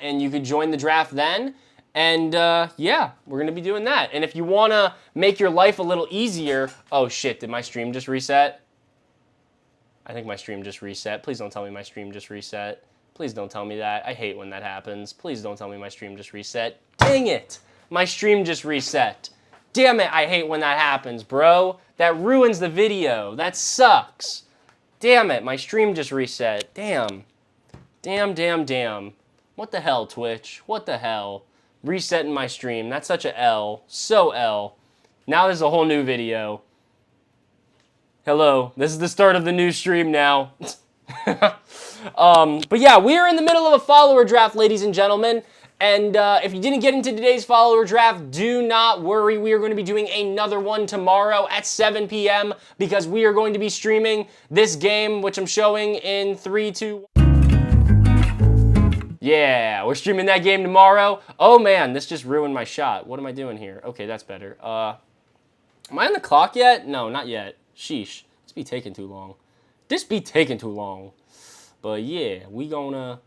and you could join the draft then. And yeah, we're going to be doing that. And if you want to make your life a little easier, oh shit, did my stream just reset? I think my stream just reset. Please don't tell me my stream just reset. Please don't tell me that. I hate when that happens. Please don't tell me my stream just reset. Dang it. My stream just reset. Damn it, I hate when that happens, bro. That ruins the video. That sucks. Damn it, my stream just reset. Damn. Damn. What the hell, Twitch? What the hell? Resetting my stream. That's such a L. So L. Now there's a whole new video. Hello, this is the start of the new stream now. But yeah, we are in the middle of a follower draft, ladies and gentlemen. And if you didn't get into today's follower draft, do not worry. We are going to be doing another one tomorrow at 7 p.m. because we are going to be streaming this game, which I'm showing in 3, 2, 1. Yeah, we're streaming that game tomorrow. Oh man, this just ruined my shot. What am I doing here? Okay, that's better. Am I on the clock yet? No, not yet. Sheesh, this be taking too long. But yeah, we gonna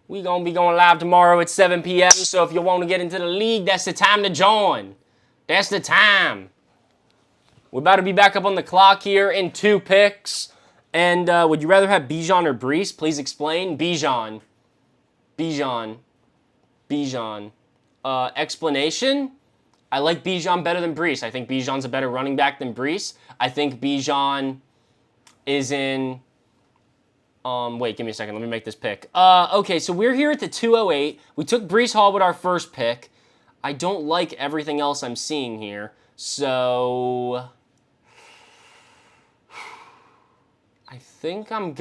be going live tomorrow at 7 p.m. So if you want to get into the league, that's the time to join. That's the time. We're about to be back up on the clock here in 2 picks. And would you rather have Bijan or Breece? Please explain. Bijan. Explanation? I like Bijan better than Breece. I think Bijan's a better running back than Breece. I think Bijan is in... wait, give me a second. Let me make this pick. Okay, so we're here at the 208. We took Breece Hall with our first pick. I don't like everything else I'm seeing here. So... I think I'm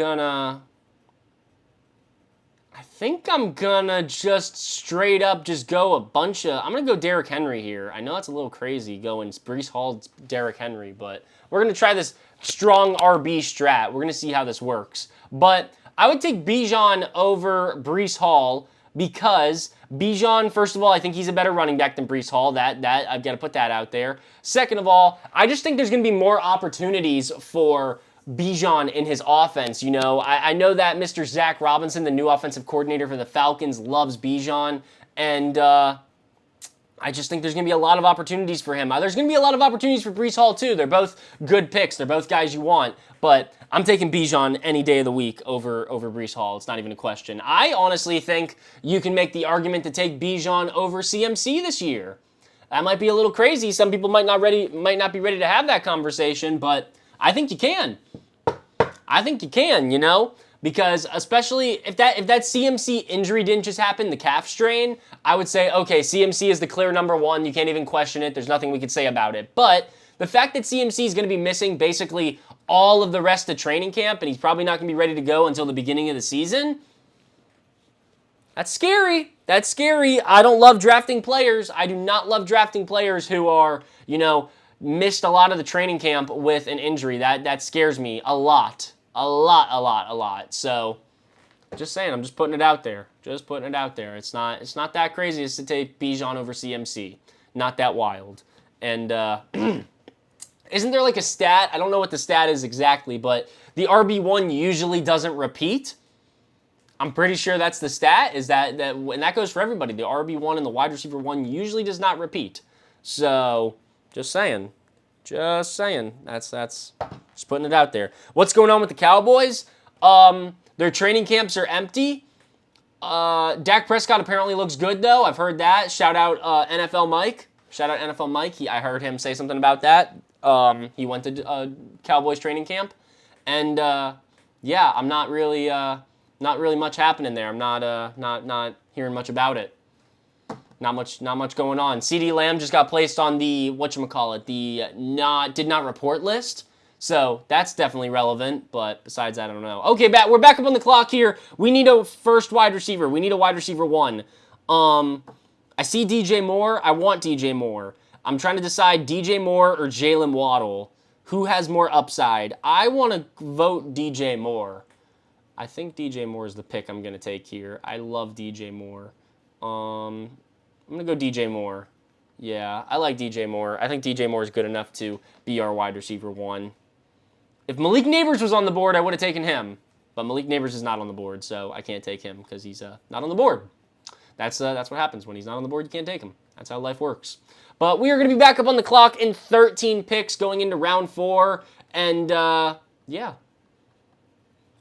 gonna just straight up just go a bunch of... I'm going to go Derrick Henry here. I know that's a little crazy going Breece Hall, Derrick Henry, but we're going to try this strong RB strat. We're going to see how this works. But I would take Bijan over Breece Hall because Bijan, first of all, I think he's a better running back than Breece Hall. That I've got to put that out there. Second of all, I just think there's going to be more opportunities for Bijan in his offense. You know, I know that Mr. Zach Robinson, the new offensive coordinator for the Falcons, loves Bijan, and I just think there's going to be a lot of opportunities for him. There's going to be a lot of opportunities for Breece Hall, too. They're both good picks. They're both guys you want, but I'm taking Bijan any day of the week over Breece Hall. It's not even a question. I honestly think you can make the argument to take Bijan over CMC this year. That might be a little crazy. Some people might not be ready to have that conversation, but I think you can. You know? Because especially if that CMC injury didn't just happen, the calf strain, I would say, okay, CMC is the clear number 1. You can't even question it. There's nothing we could say about it. But the fact that CMC is going to be missing basically all of the rest of training camp, and he's probably not going to be ready to go until the beginning of the season, that's scary. That's scary. I don't love drafting players. I do not love drafting players who are, you know, missed a lot of the training camp with an injury. That scares me a lot. A lot. So, just saying, I'm just putting it out there. It's not that crazy as to take Bijan over CMC. Not that wild. And isn't there like a stat? I don't know what the stat is exactly, but the RB1 usually doesn't repeat. I'm pretty sure that's the stat, and that goes for everybody. The RB1 and the wide receiver 1 usually does not repeat. So, just saying. That's just putting it out there. What's going on with the Cowboys? Their training camps are empty. Dak Prescott apparently looks good, though. I've heard that. Shout out NFL Mike. I heard him say something about that. He went to Cowboys training camp. And, yeah, I'm not really much happening there. I'm not hearing much about it. Not much going on. CeeDee Lamb just got placed on the did not report list. So that's definitely relevant, but besides that, I don't know. Okay, we're back up on the clock here. We need a first wide receiver. We need a wide receiver 1. I see DJ Moore. I want DJ Moore. I'm trying to decide DJ Moore or Jalen Waddle. Who has more upside? I want to vote DJ Moore. I think DJ Moore is the pick I'm going to take here. I love DJ Moore. I'm going to go DJ Moore. Yeah, I like DJ Moore. I think DJ Moore is good enough to be our wide receiver 1. If Malik Neighbors was on the board, I would have taken him. But Malik Neighbors is not on the board, so I can't take him because he's not on the board. That's what happens. When he's not on the board, you can't take him. That's how life works. But we are going to be back up on the clock in 13 picks going into round 4. And, yeah.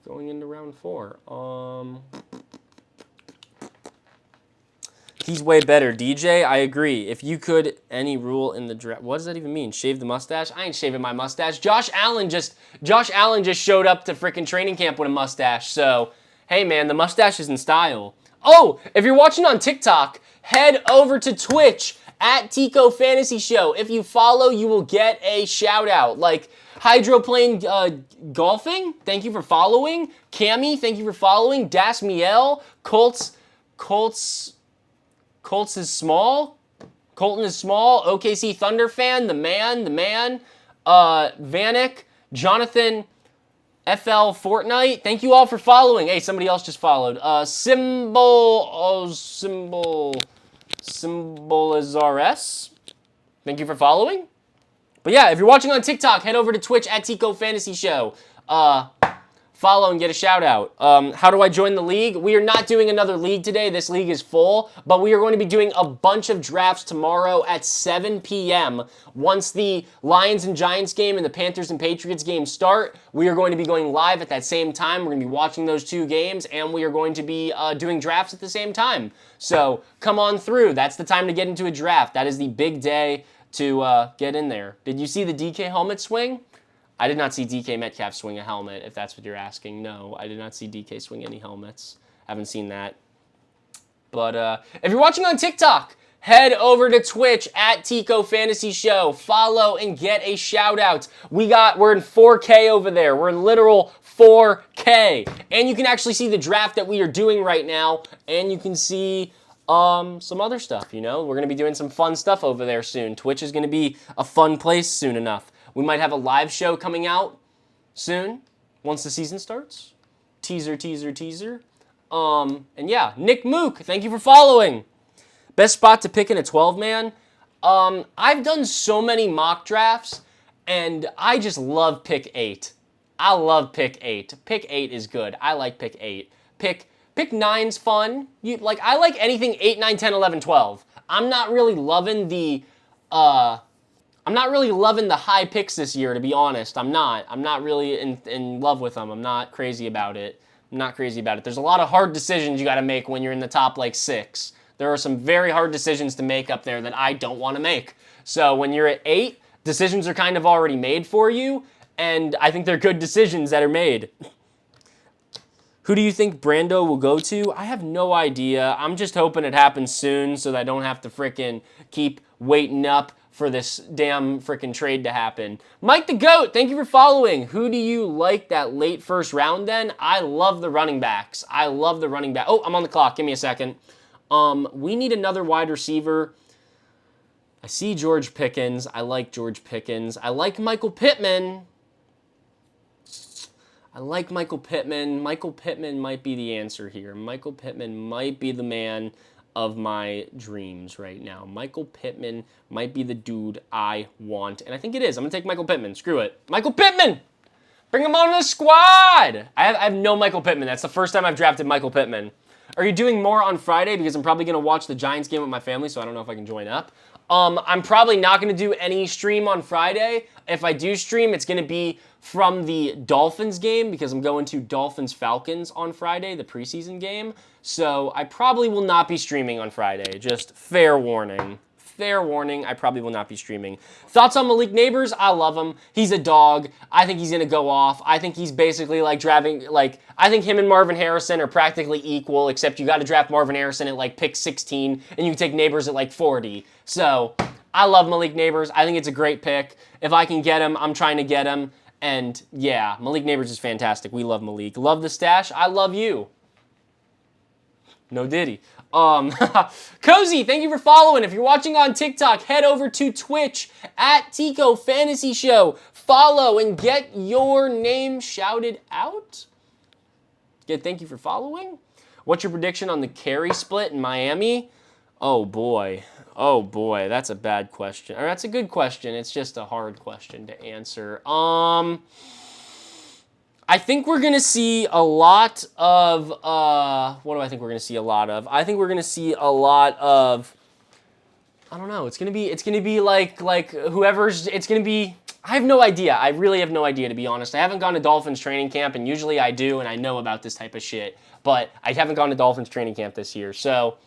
Going into round 4. He's way better. DJ, I agree. If you could, any rule in the draft. What does that even mean? Shave the mustache? I ain't shaving my mustache. Josh Allen just showed up to freaking training camp with a mustache. So, hey man, the mustache is in style. Oh, if you're watching on TikTok, head over to Twitch at Tico Fantasy Show. If you follow, you will get a shout out. Like Hydroplane Golfing, thank you for following. Cammy, thank you for following. Das Miel, Colts is small. Colton is small. OKC Thunder fan. The man. Vanek. Jonathan. FL Fortnite. Thank you all for following. Hey, somebody else just followed. Symbolizares. Thank you for following. But yeah, if you're watching on TikTok, head over to Twitch at Tico Fantasy Show. Follow and get a shout out. How do I join the league? We are not doing another league today. This league is full, but we are going to be doing a bunch of drafts tomorrow at 7 p.m. Once the Lions and Giants game and the Panthers and Patriots game start, we are going to be going live at that same time. We're going to be watching those 2 games, and we are going to be doing drafts at the same time. So come on through. That's the time to get into a draft. That is the big day to get in there. Did you see the DK helmet swing? I did not see DK Metcalf swing a helmet, if that's what you're asking. No, I did not see DK swing any helmets. Haven't seen that. But if you're watching on TikTok, head over to Twitch at Tico Fantasy Show. Follow and get a shout out. We're in 4K over there. We're in literal 4K. And you can actually see the draft that we are doing right now. And you can see some other stuff, you know. We're going to be doing some fun stuff over there soon. Twitch is going to be a fun place soon enough. We might have a live show coming out soon, once the season starts. Teaser. And yeah, Nick Mook, thank you for following. Best spot to pick in a 12-man? I've done so many mock drafts, and I just love pick 8. I love pick 8. Pick 8 is good. I like pick 8. Pick 9's fun. I like anything 8, 9, 10, 11, 12. I'm not really loving the high picks this year, to be honest. I'm not really in love with them. I'm not crazy about it. There's a lot of hard decisions you got to make when you're in the top, 6. There are some very hard decisions to make up there that I don't want to make. So when you're at 8, decisions are kind of already made for you, and I think they're good decisions that are made. Who do you think Brando will go to? I have no idea. I'm just hoping it happens soon so that I don't have to frickin' keep waiting up for this damn frickin' trade to happen. Mike the GOAT, thank you for following. Who do you like that late first round then? I love the running backs. Oh, I'm on the clock. Give me a second. We need another wide receiver. I see George Pickens. I like George Pickens. I like Michael Pittman. Michael Pittman might be the answer here. Michael Pittman might be the man of my dreams right now. Michael Pittman might be the dude I want. And I think it is. I'm going to take Michael Pittman. Screw it. Michael Pittman! Bring him on the squad! I have no Michael Pittman. That's the first time I've drafted Michael Pittman. Are you doing more on Friday? Because I'm probably going to watch the Giants game with my family, so I don't know if I can join up. I'm probably not going to do any stream on Friday. If I do stream, it's going to be from the Dolphins game because I'm going to Dolphins-Falcons on Friday, the preseason game. So I probably will not be streaming on Friday. Just fair warning. I probably will not be streaming. Thoughts on Malik Neighbors? I love him. He's a dog. I think he's going to go off. I think he's basically I think him and Marvin Harrison are practically equal, except you got to draft Marvin Harrison at pick 16, and you can take Neighbors at 40. So I love Malik Neighbors. I think it's a great pick. If I can get him, I'm trying to get him. And yeah, Malik Neighbors is fantastic. We love Malik. Love the stash. I love you. No diddy. Cozy, thank you for following. If you're watching on TikTok, head over to Twitch at Tico Fantasy Show. Follow and get your name shouted out. Thank you for following. What's your prediction on the carry split in Miami? Oh boy, that's a bad question. Or that's a good question. It's just a hard question to answer. I I think we're going to see a lot of, what do I think we're going to see a lot of? I think we're going to see a lot of, I don't know. It's going to be like whoever's, it's going to be, I have no idea. I really have no idea, to be honest. I haven't gone to Dolphins training camp, and usually I do, and I know about this type of shit. But I haven't gone to Dolphins training camp this year. So,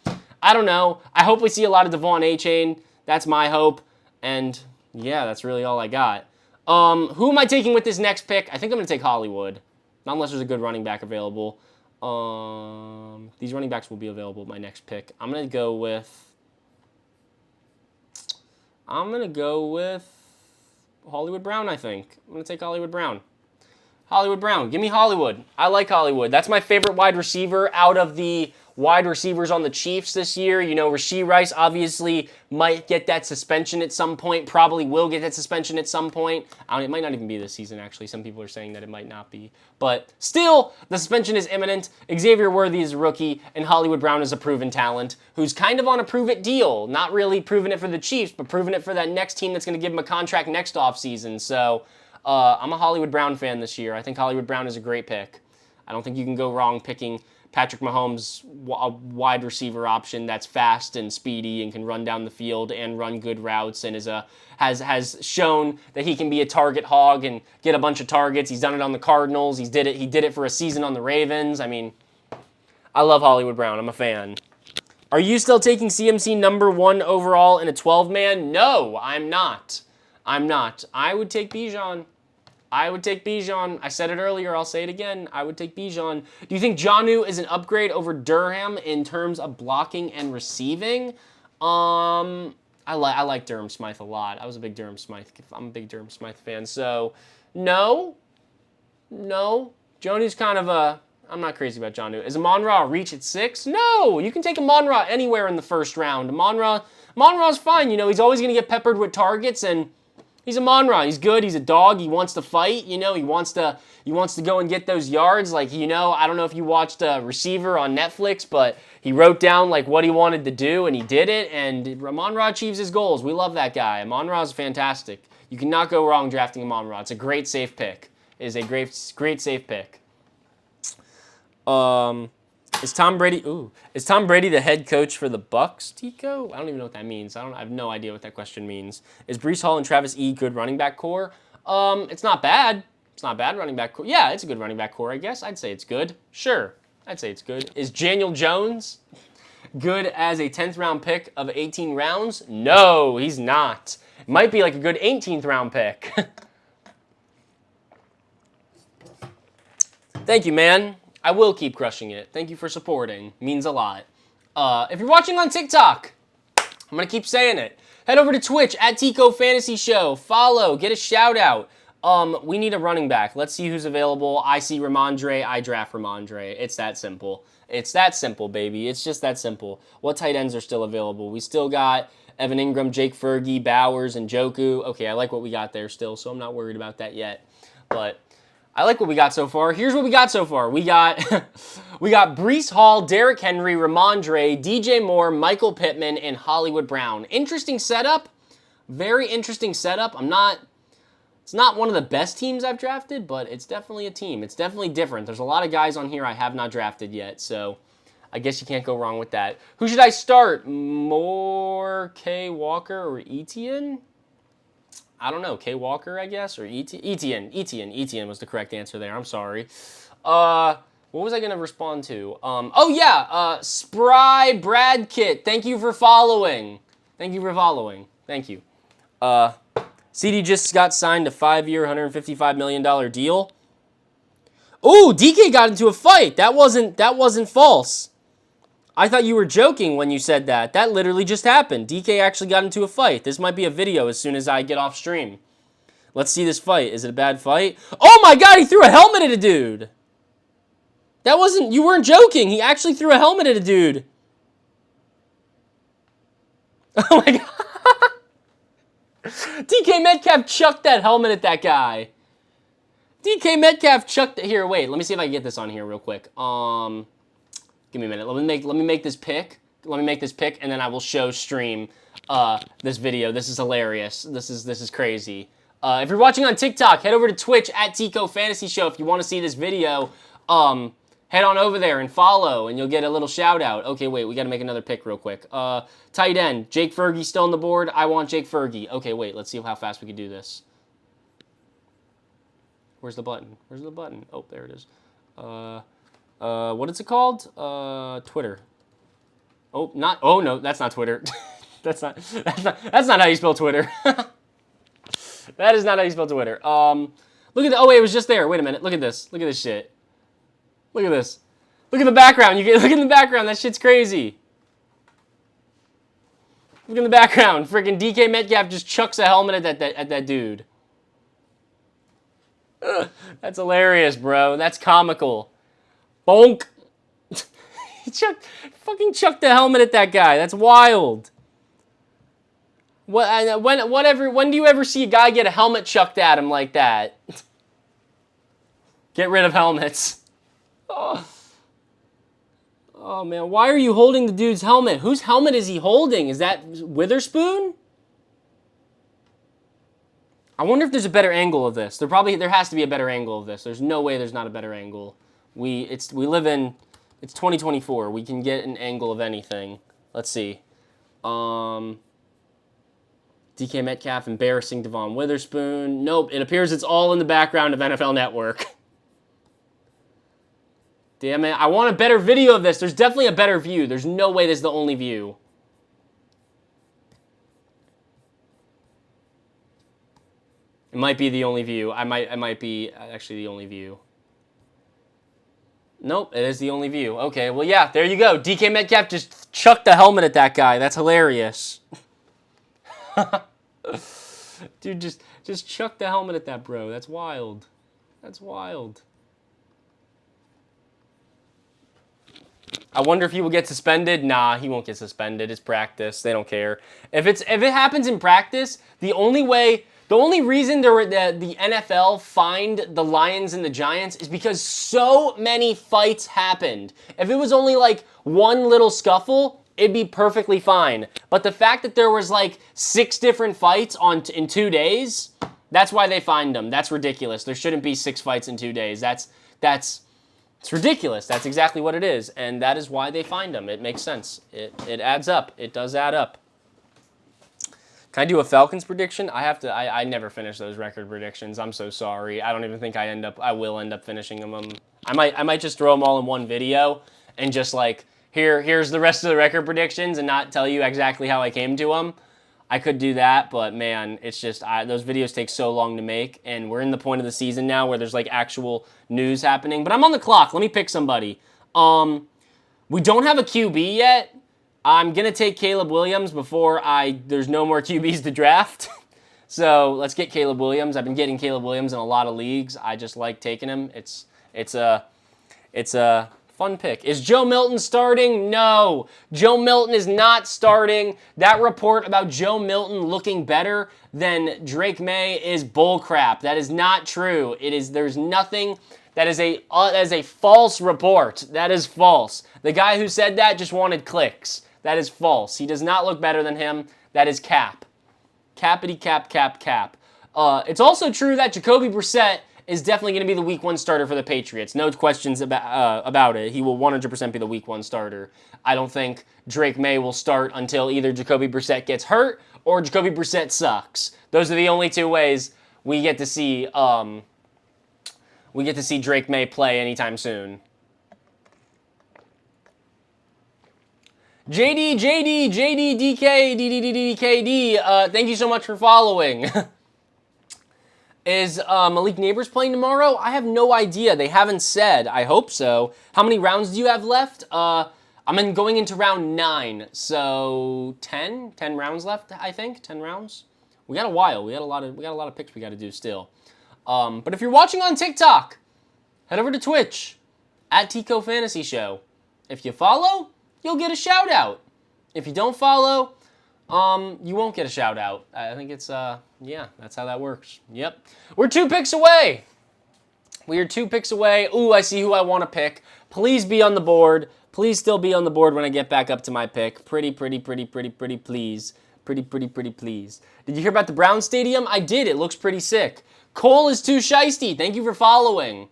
I don't know. I hope we see a lot of Devon Achane. That's my hope. And, yeah, that's really all I got. Who am I taking with this next pick? I think I'm going to take Hollywood. Not unless there's a good running back available. These running backs will be available with my next pick. I'm going to go with Hollywood Brown, I think. I'm going to take Hollywood Brown. Hollywood Brown. Give me Hollywood. I like Hollywood. That's my favorite wide receiver out of the wide receivers on the Chiefs this year. You know, Rashee Rice obviously might get that suspension at some point. Probably will get that suspension at some point. It might not even be this season, actually. Some people are saying that it might not be. But still, the suspension is imminent. Xavier Worthy is a rookie, and Hollywood Brown is a proven talent who's kind of on a prove-it deal. Not really proving it for the Chiefs, but proving it for that next team that's going to give him a contract next offseason. So, I'm a Hollywood Brown fan this year. I think Hollywood Brown is a great pick. I don't think you can go wrong picking Patrick Mahomes, a wide receiver option that's fast and speedy and can run down the field and run good routes and has shown that he can be a target hog and get a bunch of targets. He's done it on the Cardinals. He did it for a season on the Ravens. I mean, I love Hollywood Brown. I'm a fan. Are you still taking CMC number 1 overall in a 12-man? No, I'm not. I would take Bijan. I said it earlier. I'll say it again. I would take Bijan. Do you think Jonnu is an upgrade over Durham in terms of blocking and receiving? I like Durham Smythe a lot. I'm a big Durham Smythe fan. So, no. Jonnu's kind of a... I'm not crazy about Jonnu. Is Amon-Ra a reach at 6? No! You can take Amon-Ra anywhere in the first round. Amon-Ra's fine. You know, he's always going to get peppered with targets, and he's Amon-Ra. He's good. He's a dog. He wants to fight. You know, he wants to go and get those yards. Like, you know, I don't know if you watched Receiver on Netflix, but he wrote down, like, what he wanted to do, and he did it, and Amon-Ra achieves his goals. We love that guy. Amon-Ra is fantastic. You cannot go wrong drafting Amon-Ra. It's a great safe pick. It is a great safe pick. Is Tom Brady the head coach for the Bucks, Tico? I don't even know what that means. I have no idea what that question means. Is Breece Hall and Travis E good running back core? It's not bad. It's not bad running back core. Yeah, it's a good running back core, I guess. I'd say it's good. Sure. I'd say it's good. Is Daniel Jones good as a 10th round pick of 18 rounds? No, he's not. Might be like a good 18th round pick. Thank you, man. I will keep crushing it. Thank you for supporting. Means a lot. If you're watching on TikTok, I'm going to keep saying it. Head over to Twitch at Tico Fantasy Show. Follow. Get a shout out. We need a running back. Let's see who's available. I see Ramondre. I draft Ramondre. It's that simple. It's that simple, baby. It's just that simple. What tight ends are still available? We still got Evan Ingram, Jake Fergie, Bowers, and Njoku. Okay, I like what we got there still, so I'm not worried about that yet. But I like what we got so far. Here's what we got so far. We got Breece Hall, Derrick Henry, Ramondre, DJ Moore, Michael Pittman, and Hollywood Brown. Interesting setup. Very interesting setup. It's not one of the best teams I've drafted, but it's definitely a team. It's definitely different. There's a lot of guys on here I have not drafted yet, so I guess you can't go wrong with that. Who should I start? Moore, K. Walker, or Etienne? I don't know, K. Walker, I guess, or Etienne. Etienne was the correct answer there. I'm sorry. What was I going to respond to? Spry Brad Kit. Thank you for following. Thank you. CD just got signed a 5-year, $155 million deal. Ooh, DK got into a fight. That wasn't false. I thought you were joking when you said that. That literally just happened. DK actually got into a fight. This might be a video as soon as I get off stream. Let's see this fight. Is it a bad fight? Oh my god, he threw a helmet at a dude. You weren't joking. He actually threw a helmet at a dude. Oh my god. DK Metcalf chucked that helmet at that guy. DK Metcalf chucked it. Here, wait. Let me see if I can get this on here real quick. Give me a minute. Let me make this pick. And then I will show stream this video. This is hilarious. This is crazy. If you're watching on TikTok, head over to Twitch at Tico Fantasy Show if you want to see this video. Head on over there and follow, and you'll get a little shout out. Okay, wait, we got to make another pick real quick. Tight end, Jake Fergie still on the board. I want Jake Fergie. Okay, wait, let's see how fast we can do this. Where's the button? Where's the button? Oh, there it is. What is it called? Twitter. Oh, not. Oh no, that's not Twitter. That's not how you spell Twitter. That is not how you spell Twitter. Look at the. Oh wait, it was just there. Wait a minute. Look at this. Look at this shit. Look at this. Look at the background. Look in the background. That shit's crazy. Look in the background. Freaking DK Metcalf just chucks a helmet at that dude. Ugh, that's hilarious, bro. That's comical. Bonk. He fucking chucked the helmet at that guy. That's wild. When do you ever see a guy get a helmet chucked at him like that? Get rid of helmets. Oh. Oh man, why are you holding the dude's helmet? Whose helmet is he holding? Is that Witherspoon? I wonder if there's a better angle of this. There has to be a better angle of this. There's no way there's not a better angle. It's 2024. We can get an angle of anything. Let's see. DK Metcalf embarrassing Devon Witherspoon. Nope, it appears it's all in the background of NFL Network. Damn it, I want a better video of this. There's definitely a better view. There's no way this is the only view. It might be the only view. I might be actually the only view. Nope, it is the only view. Okay, well, yeah, there you go. DK Metcalf just chucked the helmet at that guy. That's hilarious. Dude, just chuck the helmet at that bro. That's wild. That's wild. I wonder if he will get suspended. Nah, he won't get suspended. It's practice. They don't care. If it happens in practice, the only reason the NFL fined the Lions and the Giants is because so many fights happened. If it was only like one little scuffle, it'd be perfectly fine. But the fact that there was like 6 different fights in 2 days, that's why they fined them. That's ridiculous. There shouldn't be 6 fights in 2 days. It's ridiculous. That's exactly what it is, and that is why they fined them. It makes sense. It adds up. It does add up. Can I do a Falcons prediction? I never finish those record predictions. I'm so sorry. I don't even think I will end up finishing them. I might just throw them all in one video and just like here's the rest of the record predictions and not tell you exactly how I came to them. I could do that, but man, it's just those videos take so long to make, and we're in the point of the season now where there's like actual news happening. But I'm on the clock. Let me pick somebody. We don't have a QB yet. I'm gonna take Caleb Williams before there's no more QBs to draft. So let's get Caleb Williams. I've been getting Caleb Williams in a lot of leagues. I just like taking him. It's a fun pick. Is Joe Milton starting? No. Joe Milton is not starting. That report about Joe Milton looking better than Drake May is bullcrap. That is not true. There's nothing. That is a false report. That is false. The guy who said that just wanted clicks. That is false. He does not look better than him. That is cap. Cappity cap, cap, cap. It's also true that Jacoby Brissett is definitely going to be the Week 1 starter for the Patriots. No questions about it. He will 100% be the Week 1 starter. I don't think Drake May will start until either Jacoby Brissett gets hurt or Jacoby Brissett sucks. Those are the only 2 ways we get to see Drake May play anytime soon. JD, DK, DDDDKD, thank you so much for following. Is Malik Neighbors playing tomorrow? I have no idea. They haven't said. I hope so. How many rounds do you have left? I'm going into round 9, so 10 rounds left. I think 10 rounds. We got a while. We got a lot of picks we got to do still. But if you're watching on TikTok, head over to Twitch at Tico Fantasy Show. If you follow, you'll get a shout out. If you don't follow, you won't get a shout out. I think it's, yeah, that's how that works. Yep. We're 2 picks away. We are 2 picks away. Ooh, I see who I want to pick. Please be on the board. Please still be on the board when I get back up to my pick. Pretty, please. Pretty pleased. Did you hear about the Brown Stadium? I did. It looks pretty sick. Cole is too shiesty. Thank you for following.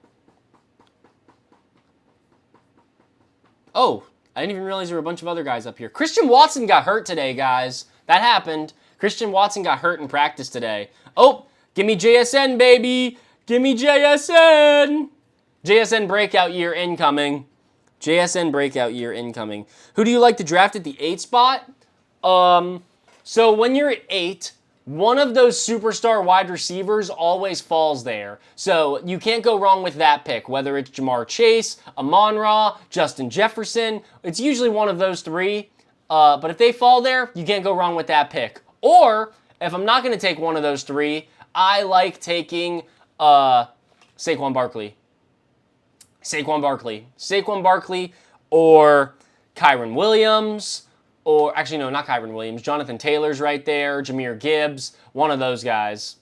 Oh, I didn't even realize there were a bunch of other guys up here. Christian Watson got hurt today, guys. That happened. Christian Watson got hurt in practice today. Oh, give me JSN, baby. Give me JSN. JSN breakout year incoming. JSN breakout year incoming. Who do you like to draft at the 8 spot? So when you're at 8, one of those superstar wide receivers always falls there. So you can't go wrong with that pick, whether it's Jamar Chase, Amon-Ra, Justin Jefferson. It's usually one of those 3. But if they fall there, you can't go wrong with that pick. Or, if I'm not going to take one of those 3, I like taking Saquon Barkley. Saquon Barkley or Kyren Williams. Or, actually, no, not Kyren Williams. Jonathan Taylor's right there. Jahmyr Gibbs. One of those guys.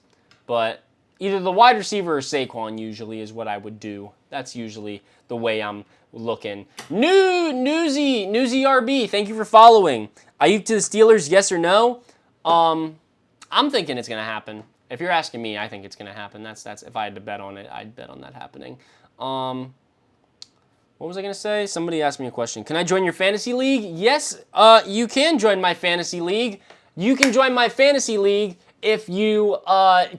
But either the wide receiver or Saquon usually is what I would do. That's usually the way I'm looking. Newsy RB, thank you for following. Ayuk to the Steelers, yes or no? I'm thinking it's going to happen. If you're asking me, I think it's going to happen. That's if I had to bet on it, I'd bet on that happening. What was I going to say? Somebody asked me a question. Can I join your fantasy league? Yes, you can join my fantasy league. You can join my fantasy league if you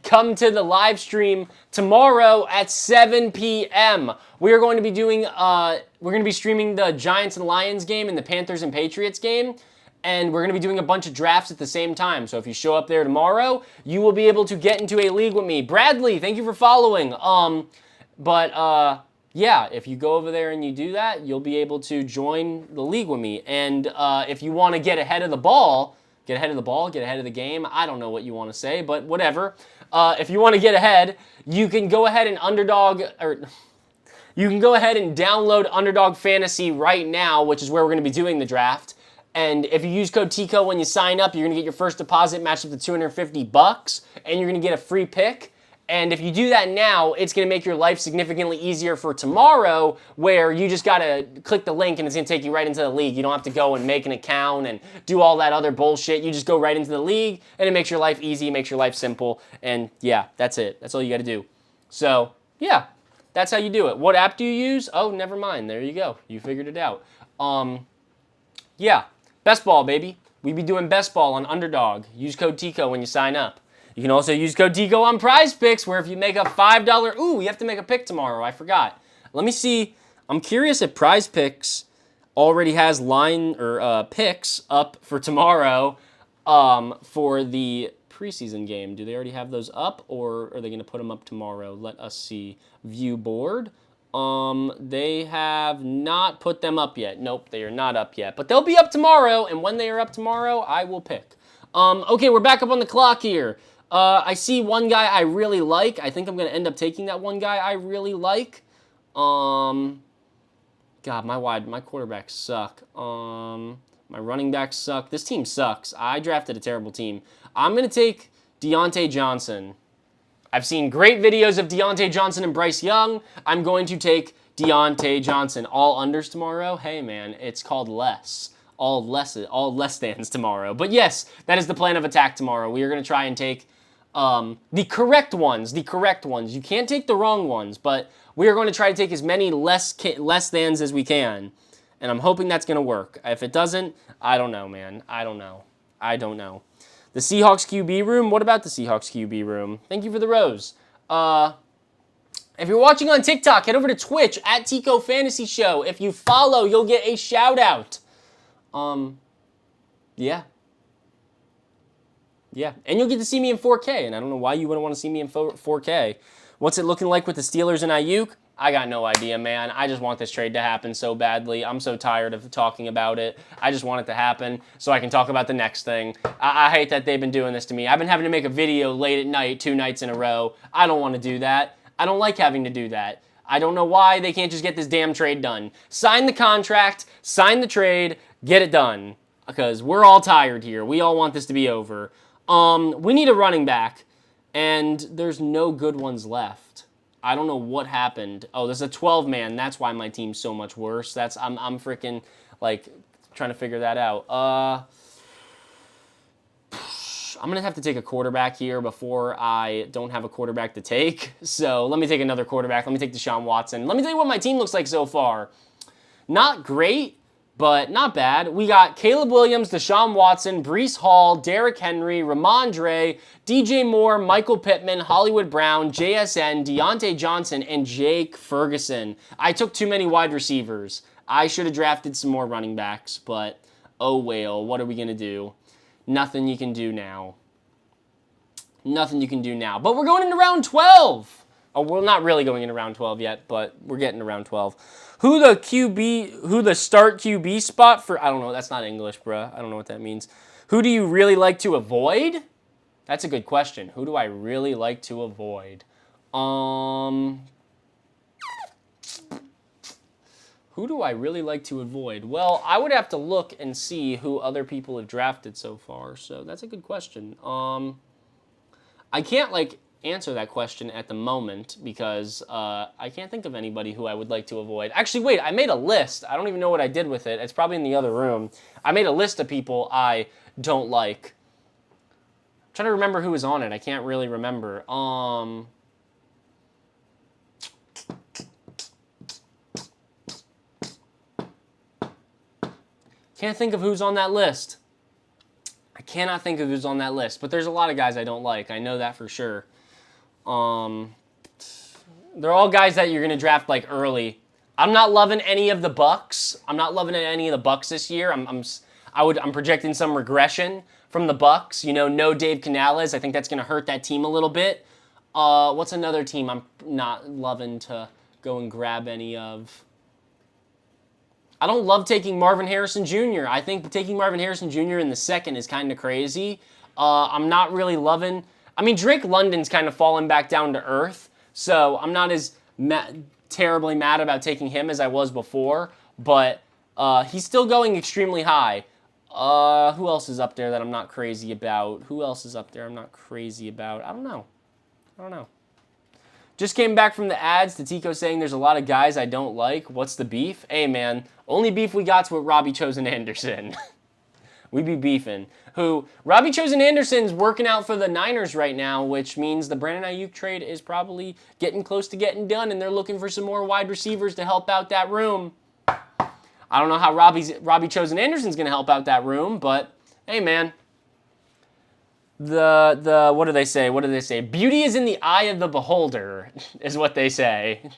come to the live stream tomorrow at 7 p.m. We are going to be doing, we're going to be streaming the Giants and Lions game and the Panthers and Patriots game. And we're going to be doing a bunch of drafts at the same time. So if you show up there tomorrow, you will be able to get into a league with me. Bradley, thank you for following. Yeah, if you go over there and you do that, you'll be able to join the league with me. And if you want to get ahead of the ball, get ahead of the game, I don't know what you want to say, but whatever. If you want to get ahead, you can go ahead and download Underdog Fantasy right now, which is where we're going to be doing the draft. And if you use code TICO when you sign up, you're going to get your first deposit matched up to $250, and you're going to get a free pick. And if you do that now, it's going to make your life significantly easier for tomorrow, where you just got to click the link and it's going to take you right into the league. You don't have to go and make an account and do all that other bullshit. You just go right into the league, and it makes your life easy, makes your life simple. And yeah, that's it. That's all you got to do. So yeah, that's how you do it. What app do you use? Oh, never mind. There you go. You figured it out. Yeah, best ball, baby. We be doing best ball on Underdog. Use code TICO when you sign up. You can also use code TICO on Prize Picks, where if you make a $5... Ooh, you have to make a pick tomorrow. I forgot. Let me see. I'm curious if Prize Picks already has picks up for tomorrow for the preseason game. Do they already have those up, or are they going to put them up tomorrow? Let us see. View board. They have not put them up yet. Nope, they are not up yet. But they'll be up tomorrow, and when they are up tomorrow, I will pick. Okay, we're back up on the clock here. I see one guy I really like. I think I'm going to end up taking that one guy I really like. God, my quarterbacks suck. My running backs suck. This team sucks. I drafted a terrible team. I'm going to take Deontay Johnson. I've seen great videos of Deontay Johnson and Bryce Young. I'm going to take Deontay Johnson. All unders tomorrow? Hey, man, it's called less. All less thans tomorrow. But yes, that is the plan of attack tomorrow. We are going to try and take the correct ones. You can't take the wrong ones, but we are going to try to take as many less thans as we can. And I'm hoping that's going to work. If it doesn't, I don't know, man. I don't know. The Seahawks QB room? What about the Seahawks QB room? Thank you for the rose. If you're watching on TikTok, head over to Twitch at Tico Fantasy Show. If you follow, you'll get a shout out. Yeah. Yeah, and you'll get to see me in 4K, and I don't know why you wouldn't want to see me in 4K. What's it looking like with the Steelers and Ayuk? I got no idea, man. I just want this trade to happen so badly. I'm so tired of talking about it. I just want it to happen so I can talk about the next thing. I hate that they've been doing this to me. I've been having to make a video late at night, 2 nights in a row. I don't want to do that. I don't like having to do that. I don't know why they can't just get this damn trade done. Sign the contract, sign the trade, get it done. Because we're all tired here. We all want this to be over. We need a running back, and there's no good ones left. I don't know what happened. Oh, there's a 12-man. That's why my team's so much worse. I'm freaking, like, trying to figure that out. I'm going to have to take a quarterback here before I don't have a quarterback to take. So let me take another quarterback. Let me take Deshaun Watson. Let me tell you what my team looks like so far. Not great, but not bad. We got Caleb Williams, Deshaun Watson, Breece Hall, Derrick Henry, Ramondre, DJ Moore, Michael Pittman, Hollywood Brown, JSN, Deontay Johnson, and Jake Ferguson. I took too many wide receivers. I should have drafted some more running backs, but oh well, what are we going to do? Nothing you can do now. Nothing you can do now. But we're going into round 12. Oh, we're not really going into round 12 yet, but we're getting to round 12. Who the start QB spot for, I don't know, that's not English, bruh. I don't know what that means. Who do you really like to avoid? That's a good question. Who do I really like to avoid? Who do I really like to avoid? Well, I would have to look and see who other people have drafted so far. So that's a good question. I can't answer that question at the moment because I can't think of anybody who I would like to avoid. Actually, wait, I made a list. I don't even know what I did with it. It's probably in the other room. I made a list of people I don't like. I'm trying to remember who was on it. I can't really remember. Can't think of who's on that list. I cannot think of who's on that list, but there's a lot of guys I don't like. I know that for sure. They're all guys that you're going to draft early. I'm not loving any of the Bucks. I'm not loving any of the Bucks this year. I'm projecting some regression from the Bucks. You know, no Dave Canales. I think that's going to hurt that team a little bit. What's another team I'm not loving to go and grab any of? I don't love taking Marvin Harrison Jr. I think taking Marvin Harrison Jr. in the second is kind of crazy. I'm not really loving... I mean, Drake London's kind of fallen back down to earth, so I'm not as terribly mad about taking him as I was before, but he's still going extremely high. Who else is up there that I'm not crazy about? Who else is up there I'm not crazy about? I don't know. Just came back from the ads to Tico saying there's a lot of guys I don't like. What's the beef? Hey, man, only beef we got's with Robbie Chosen Anderson. We be beefing. Robbie Chosen Anderson's working out for the Niners right now, which means the Brandon Ayuk trade is probably getting close to getting done, and they're looking for some more wide receivers to help out that room. I don't know how Robbie Chosen Anderson's going to help out that room, but hey, man. What do they say? Beauty is in the eye of the beholder, is what they say.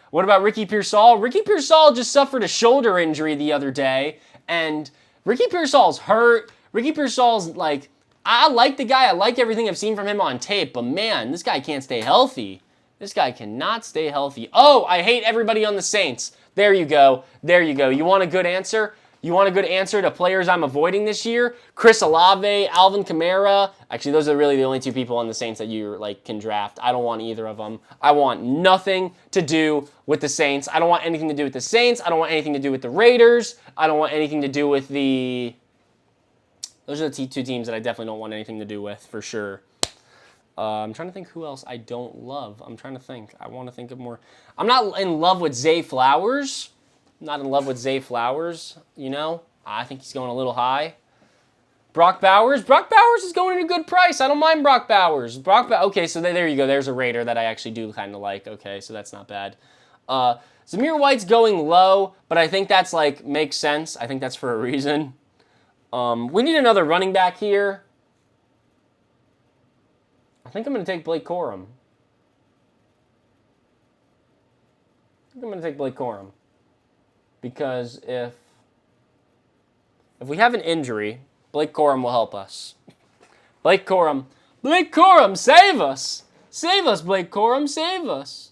What about Ricky Pearsall? Ricky Pearsall just suffered a shoulder injury the other day, and Ricky Pearsall's hurt. Ricky Pearsall's I like the guy. I like everything I've seen from him on tape, but man, this guy can't stay healthy. This guy cannot stay healthy. Oh, I hate everybody on the Saints. There you go. You want a good answer? You want a good answer to players I'm avoiding this year? Chris Olave, Alvin Kamara. Actually, those are really the only two people on the Saints that you can draft. I don't want either of them. I want nothing to do with the Saints. I don't want anything to do with the Saints. I don't want anything to do with the Raiders. I don't want anything to do with the... Those are the two teams that I definitely don't want anything to do with, for sure. I'm trying to think who else I don't love. I'm trying to think. I want to think of more. I'm not in love with Zay Flowers. Not in love with Zay Flowers, you know. I think he's going a little high. Brock Bowers. Brock Bowers is going at a good price. I don't mind Brock Bowers. Okay, so there you go. There's a Raider that I actually do kind of like. Okay, so that's not bad. Zamir White's going low, but I think that's makes sense. I think that's for a reason. We need another running back here. I think I'm going to take Blake Corum. Because if we have an injury, Blake Corum will help us. Blake Corum, save us! Save us, Blake Corum, save us!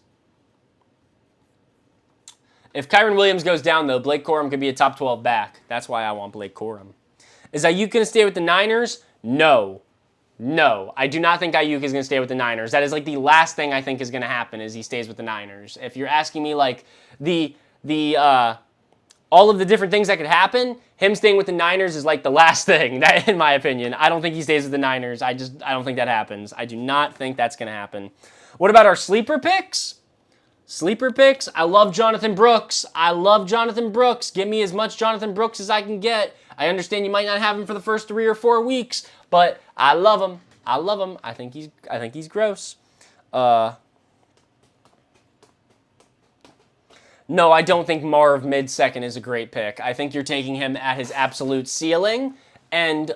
If Kyren Williams goes down, though, Blake Corum could be a top 12 back. That's why I want Blake Corum. Is Ayuk going to stay with the Niners? No. I do not think Ayuk is going to stay with the Niners. That is the last thing I think is going to happen is he stays with the Niners. If you're asking me all of the different things that could happen, him staying with the Niners is the last thing, that, in my opinion. I don't think he stays with the Niners. I don't think that happens. I do not think that's going to happen. What about our sleeper picks? I love Jonathan Brooks. Give me as much Jonathan Brooks as I can get. I understand you might not have him for the first 3 or 4 weeks, but I love him. I love him. I think he's gross. No, I don't think Marv mid-second is a great pick. I think you're taking him at his absolute ceiling, and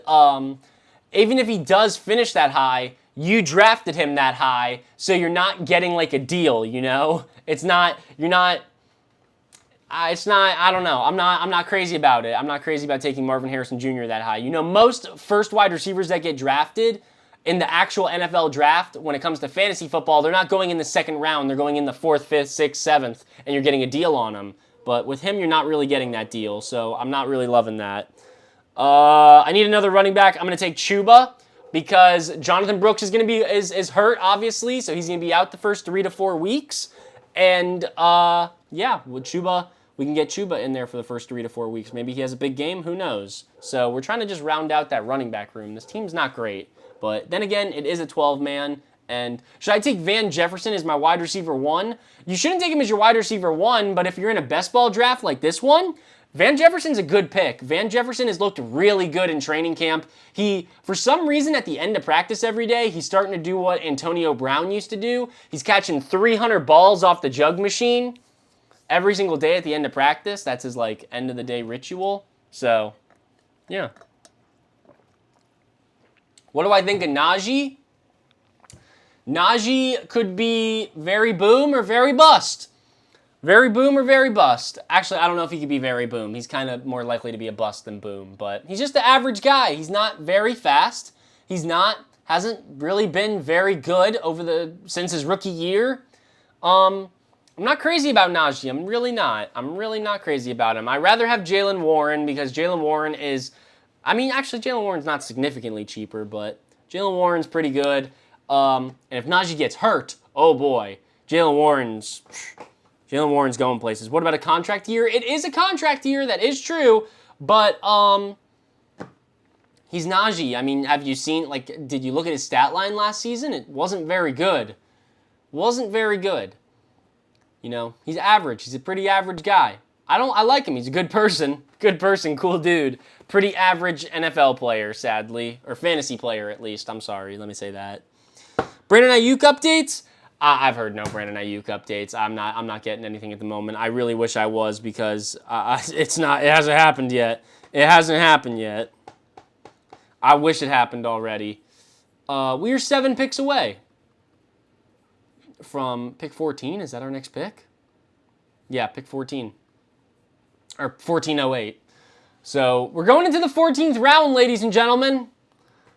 even if he does finish that high, you drafted him that high, so you're not getting like a deal, you know? It's not, I don't know. I'm not crazy about it. I'm not crazy about taking Marvin Harrison Jr. that high. You know, most first wide receivers that get drafted in the actual NFL draft, when it comes to fantasy football, they're not going in the second round. They're going in the 4th, 5th, 6th, 7th, and you're getting a deal on them. But with him, you're not really getting that deal, so I'm not really loving that. I need another running back. I'm going to take Chuba, because Jonathan Brooks is going to be is hurt, obviously, so he's going to be out the first 3 to 4 weeks. And, yeah, with Chuba, we can get Chuba in there for the first 3 to 4 weeks. Maybe he has a big game. Who knows? So we're trying to just round out that running back room. This team's not great. But then again, it is a 12-man. And should I take Van Jefferson as my wide receiver 1? You shouldn't take him as your wide receiver 1, but if you're in a best ball draft like this one, Van Jefferson's a good pick. Van Jefferson has looked really good in training camp. He, for some reason, at the end of practice every day, he's starting to do what Antonio Brown used to do. He's catching 300 balls off the jug machine every single day at the end of practice. That's his, like, end of the day ritual. So, yeah. What do I think of Najee? Najee could be very boom or very bust. Very boom or very bust. Actually, I don't know if he could be very boom. He's kind of more likely to be a bust than boom, but he's just the average guy. He's not very fast. Hasn't really been very good since his rookie year. I'm not crazy about Najee. I'm really not. I'm really not crazy about him. I'd rather have Jaylen Warren, because Jaylen Warren is, actually Jaylen Warren's not significantly cheaper, but Jaylen Warren's pretty good. And if Najee gets hurt, oh boy, Jaylen Warren's going places. What about a contract year? It is a contract year, that is true, but he's Najee. Have you seen, did you look at his stat line last season? It wasn't very good. Wasn't very good. You know, he's average. He's a pretty average guy. I like him. He's a good person. Good person, cool dude. Pretty average NFL player, sadly. Or fantasy player, at least. I'm sorry, let me say that. Brandon Ayuk updates? I've heard no Brandon Ayuk updates. I'm not getting anything at the moment. I really wish I was, because it hasn't happened yet. It hasn't happened yet. I wish it happened already. We are 7 picks away from pick 14. Is that our next pick? Yeah, pick 14. Or 1408. So we're going into the 14th round, ladies and gentlemen.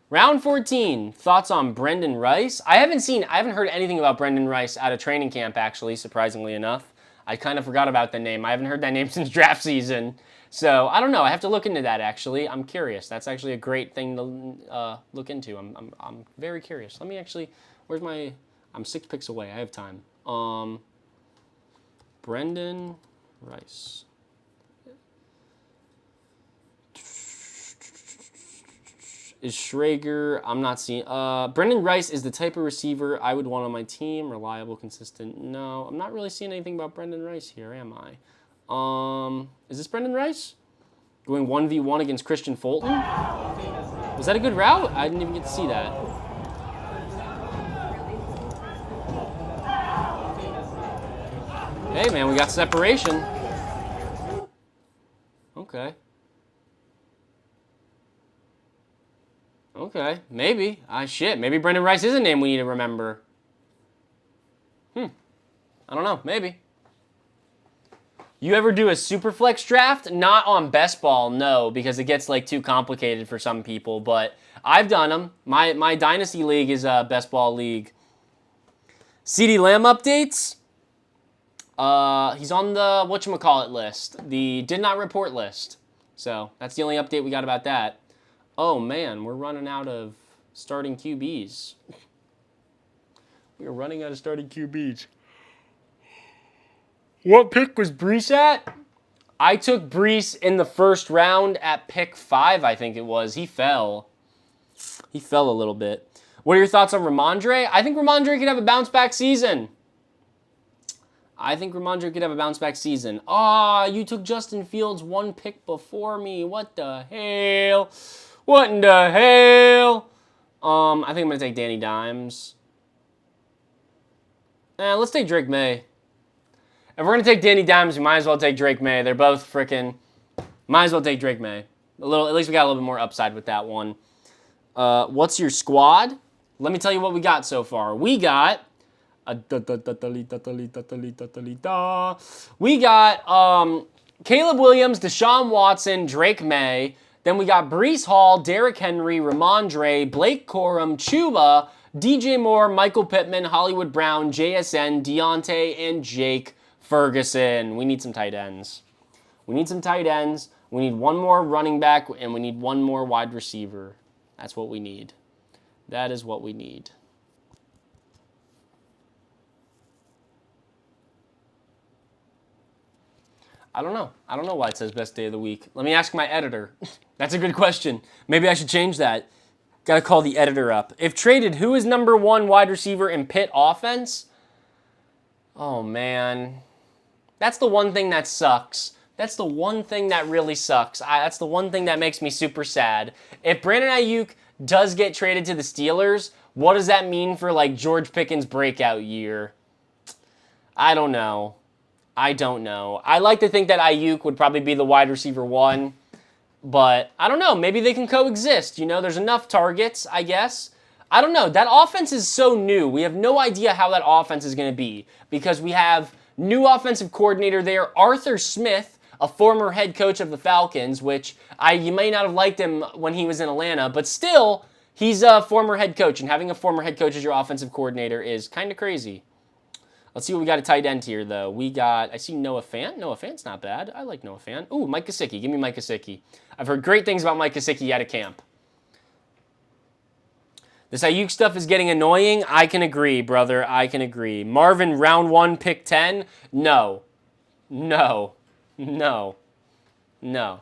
Round 14, thoughts on Brendan Rice? I haven't heard anything about Brendan Rice out of training camp, actually, surprisingly enough. I kind of forgot about the name. I haven't heard that name since draft season. So, I don't know. I have to look into that, actually. I'm curious. That's actually a great thing to look into. I'm very curious. Let me actually, I'm 6 picks away. I have time. Brendan Rice. Is Schrager, I'm not seeing. Brendan Rice is the type of receiver I would want on my team. Reliable, consistent. No, I'm not really seeing anything about Brendan Rice here, am I? Is this Brendan Rice? Going 1v1 against Christian Fulton? Was that a good route? I didn't even get to see that. Hey, man, we got separation. Okay. Okay, maybe. Maybe Brendan Rice is a name we need to remember. I don't know, maybe. You ever do a Superflex draft? Not on Best Ball, no, because it gets too complicated for some people, but I've done them. My Dynasty League is a Best Ball League. CeeDee Lamb updates? He's on the whatchamacallit list, the did not report list. So that's the only update we got about that. Oh man, we're running out of starting QBs. We are running out of starting QBs. What pick was Brees at? I took Brees in the first round at pick 5, I think it was. He fell. He fell a little bit. What are your thoughts on Ramondre? I think Ramondre could have a bounce back season. I think Ramondre could have a bounce back season. Ah, you took Justin Fields 1 pick before me. What the hell? What in the hell? I think I'm gonna take Danny Dimes. Let's take Drake May. If we're gonna take Danny Dimes, we might as well take Drake May. They're both freaking. Might as well take Drake May. At least we got a little bit more upside with that one. What's your squad? Let me tell you what we got so far. We got we got Caleb Williams, Deshaun Watson, Drake May. Then we got Breece Hall, Derrick Henry, Ramondre, Blake Corum, Chuba, DJ Moore, Michael Pittman, Hollywood Brown, JSN, Deontay, and Jake Ferguson. We need some tight ends. We need some tight ends. We need one more running back, and we need one more wide receiver. That's what we need. That is what we need. I don't know. I don't know why it says best day of the week. Let me ask my editor. That's a good question. Maybe I should change that. Got to call the editor up. If traded, who is number 1 wide receiver in Pitt offense? Oh, man. That's the one thing that sucks. That's the one thing that really sucks. That's the one thing that makes me super sad. If Brandon Ayuk does get traded to the Steelers, what does that mean for, like, George Pickens' breakout year? I don't know. I don't know. I like to think that Ayuk would probably be the wide receiver 1, but I don't know. Maybe they can coexist. You know, there's enough targets, I guess. I don't know. That offense is so new. We have no idea how that offense is going to be because we have new offensive coordinator there, Arthur Smith, a former head coach of the Falcons, which you may not have liked him when he was in Atlanta, but still, he's a former head coach, and having a former head coach as your offensive coordinator is kind of crazy. Let's see what we got at tight end here, though. I see Noah Fant. Noah Fant's not bad. I like Noah Fant. Ooh, Mike Gesicki. Give me Mike Gesicki. I've heard great things about Mike Gesicki out of camp. This Ayuk stuff is getting annoying. I can agree, brother. I can agree. Marvin, round 1, pick 10? No. No. No. No.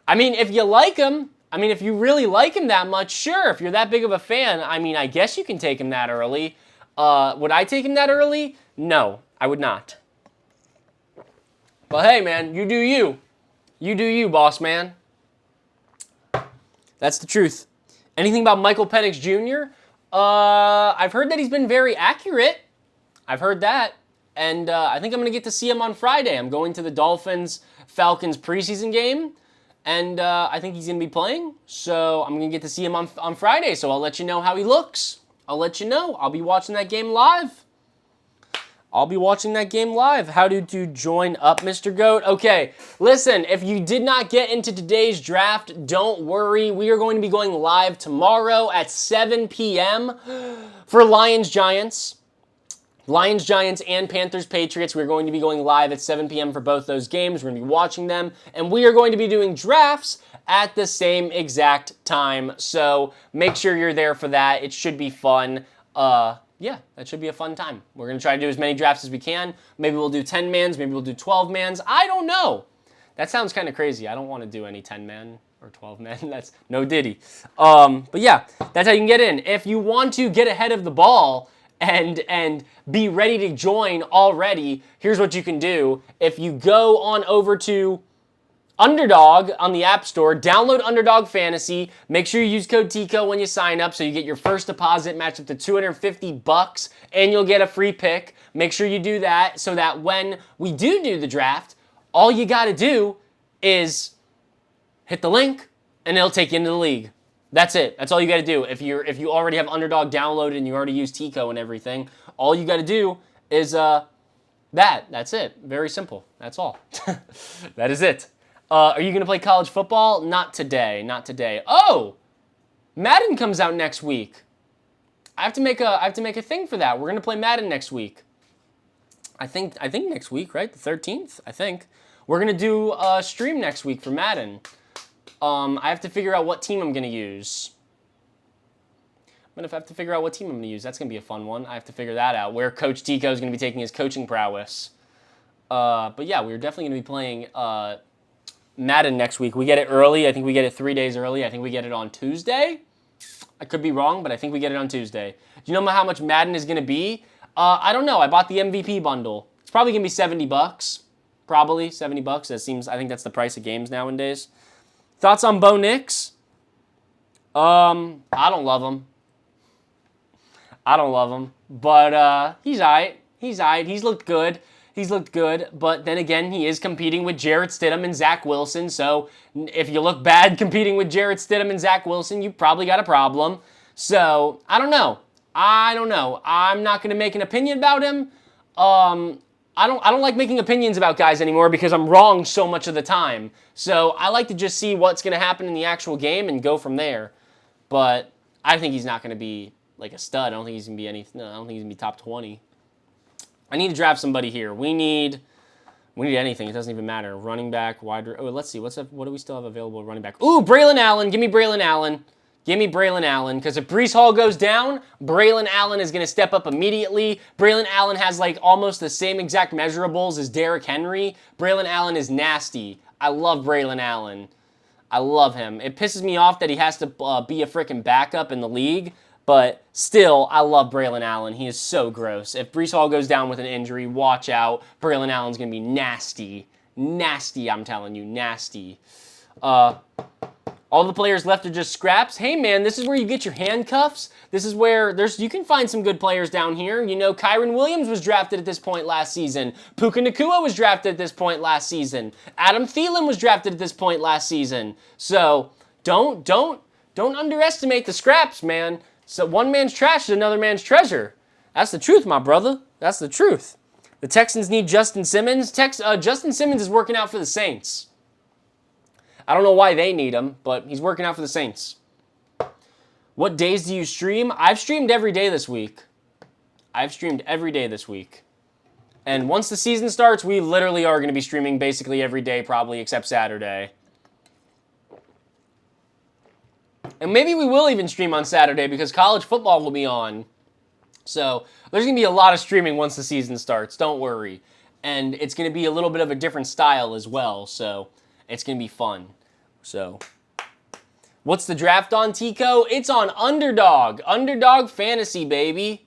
I mean, if you like him, if you really like him that much, sure. If you're that big of a fan, I guess you can take him that early. Would I take him that early? No, I would not. But hey, man, you do you. You do you, boss man. That's the truth. Anything about Michael Penix Jr.? I've heard that he's been very accurate. I've heard that. And I think I'm going to get to see him on Friday. I'm going to the Dolphins-Falcons preseason game. And I think he's going to be playing. So I'm going to get to see him on Friday. So I'll let you know how he looks. I'll let you know. I'll be watching that game live. How to join up, Mr. Goat? Okay, listen, if you did not get into today's draft, don't worry. We are going to be going live tomorrow at 7 p.m. for Lions-Giants. Lions-Giants and Panthers-Patriots. We're going to be going live at 7 p.m. for both those games. We're going to be watching them. And we are going to be doing drafts at the same exact time. So make sure you're there for that. It should be fun. Yeah, that should be a fun time. We're going to try to do as many drafts as we can. Maybe we'll do 10-mans. Maybe we'll do 12-mans. I don't know. That sounds kind of crazy. I don't want to do any 10-man or 12-man. That's no diddy. But yeah, that's how you can get in. If you want to get ahead of the ball and be ready to join already, here's what you can do. If you go on over to Underdog on the App Store, download Underdog Fantasy. Make sure you use code TICO when you sign up so you get your first deposit matched up to $250 and you'll get a free pick. Make sure you do that so that when we do the draft, all you got to do is hit the link and it'll take you into the league. That's it. That's all you got to do. If you already have Underdog downloaded and you already use TICO and everything, all you got to do is that's it. Very simple. That's all. That is it. Are you going to play college football? Not today. Not today. Oh! Madden comes out next week. I have to make a thing for that. We're going to play Madden next week. I think next week, right? The 13th, I think. We're going to do a stream next week for Madden. I have to figure out what team I'm going to use. I'm going to have to figure out what team I'm going to use. That's going to be a fun one. I have to figure that out. Where Coach Tico is going to be taking his coaching prowess. But yeah, we're definitely going to be playing Madden next week. We get it early. I think we get it 3 days early. I think we get it on Tuesday. I could be wrong, but I think we get it on Tuesday. Do you know how much Madden is going to be? I don't know. I bought the MVP bundle. It's probably going to be 70 bucks. Probably 70 bucks. That seems, I think that's the price of games nowadays. Thoughts on Bo Nix? I don't love him. I don't love him. But he's all right. He's all right. He's looked good. He's looked good. But then again, he is competing with Jarrett Stidham and Zach Wilson. So if you look bad competing with Jarrett Stidham and Zach Wilson, you probably got a problem. So I don't know. I'm not going to make an opinion about him. I don't like making opinions about guys anymore because I'm wrong so much of the time. So I like to just see what's going to happen in the actual game and go from there. But I think he's not going to be like a stud. I don't think he's going to be I don't think he's going to be top 20. I need to draft somebody here. We need anything. It doesn't even matter. Running back, wide. Oh, let's see. What do we still have available? Running back. Ooh, Braylon Allen. Give me Braylon Allen. Give me Braylon Allen, because if Breece Hall goes down, Braylon Allen is going to step up immediately. Braylon Allen has like almost the same exact measurables as Derrick Henry. Braylon Allen is nasty. I love Braylon Allen. I love him. It pisses me off that he has to be a freaking backup in the league, but still, I love Braylon Allen. He is so gross. If Breece Hall goes down with an injury, watch out. Braylon Allen's going to be nasty. Nasty, I'm telling you. Nasty. All the players left are just scraps. Hey, man, this is where you get your handcuffs. This is where you can find some good players down here. You know, Kyren Williams was drafted at this point last season. Puka Nacua was drafted at this point last season. Adam Thielen was drafted at this point last season. So don't underestimate the scraps, man. So one man's trash is another man's treasure. That's the truth, my brother. That's the truth. The Texans need Justin Simmons. Justin Simmons is working out for the Saints. I don't know why they need him, but he's working out for the Saints. What days do you stream? I've streamed every day this week. And once the season starts, we literally are going to be streaming basically every day, probably, except Saturday. And maybe we will even stream on Saturday because college football will be on. So there's going to be a lot of streaming once the season starts. Don't worry. And it's going to be a little bit of a different style as well. So it's going to be fun. So, what's the draft on, Tico? It's on Underdog. Underdog Fantasy, baby.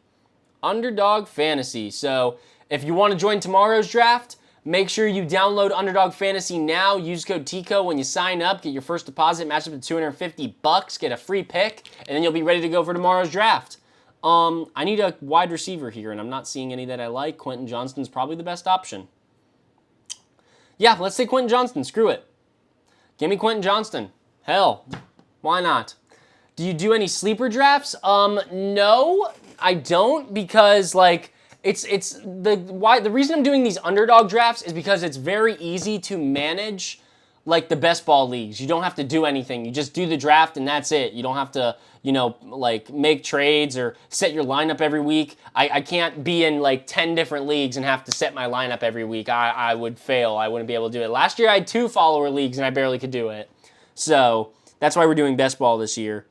Underdog Fantasy. So, if you want to join tomorrow's draft, make sure you download Underdog Fantasy now. Use code Tico when you sign up. Get your first deposit matched up to 250 bucks. Get a free pick, and then you'll be ready to go for tomorrow's draft. I need a wide receiver here, and I'm not seeing any that I like. Quentin Johnston's probably the best option. Yeah, let's say Quentin Johnston. Screw it. Give me Quentin Johnston. Hell, why not? Do you do any sleeper drafts? No, I don't, because like the reason I'm doing these underdog drafts is because it's very easy to manage like the best ball leagues. You don't have to do anything. You just do the draft and that's it. You don't have to, like make trades or set your lineup every week. I can't be in like 10 different leagues and have to set my lineup every week. I would fail. I wouldn't be able to do it. Last year I had 2 follower leagues and I barely could do it. So that's why we're doing best ball this year.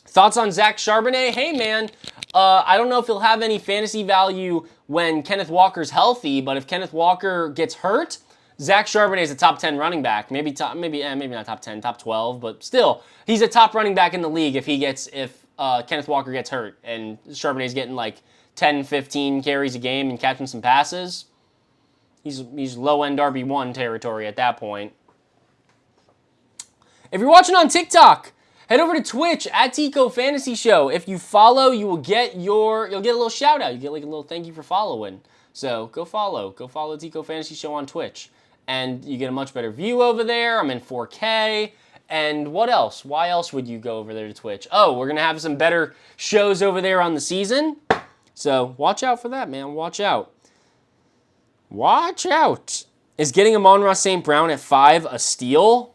Thoughts on Zach Charbonnet? Hey, man, I don't know if he'll have any fantasy value when Kenneth Walker's healthy, but if Kenneth Walker gets hurt, Zach Charbonnet is a top 10 running back. Maybe not top 10, top 12, but still, he's a top running back in the league if Kenneth Walker gets hurt and Charbonnet's getting like 10, 15 carries a game and catching some passes. He's low-end RB1 territory at that point. If you're watching on TikTok, head over to Twitch at Tico Fantasy Show. If you follow, you'll get a little shout out. You get like a little thank you for following. So go follow Tico Fantasy Show on Twitch. And you get a much better view over there. I'm in 4K. And what else? Why else would you go over there to Twitch? Oh, we're going to have some better shows over there on the season. So watch out for that, man. Watch out. Watch out. Is getting Amon-Ra St. Brown at 5 a steal?